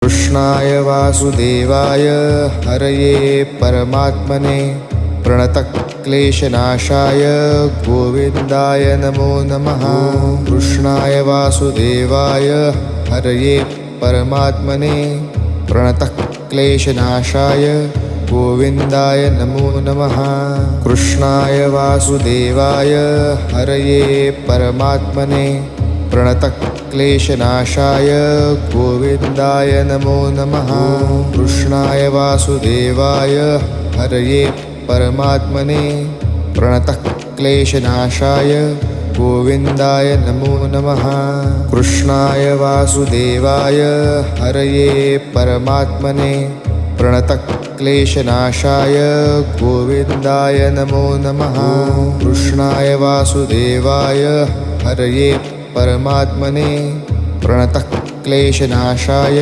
कृष्णाय वासुदेवाय हरये परमात्मने प्रणतक्लेशनाशाय गोविन्दाय नमो नमः। कृष्णाय वासुदेवाय हरये परमात्मने प्रणतक्लेशनाशाय गोविन्दाय नमो नमः। कृष्णाय वासुदेवाय हरये परमात्मने प्रणतक्लेशनाशाय गोविन्दाय नमो नमः। कृष्णाय वासुदेवाय हरये परमात्मने प्रणतक्लेशनाशाय गोविन्दाय नमो नमः। कृष्णाय वासुदेवाय हरये परमात्मने प्रणतक्लेशनाशाय गोविन्दाय नमो नमः। कृष्णाय वासुदेवाय हरये परमात्मने प्रणतक्लेशनाशाय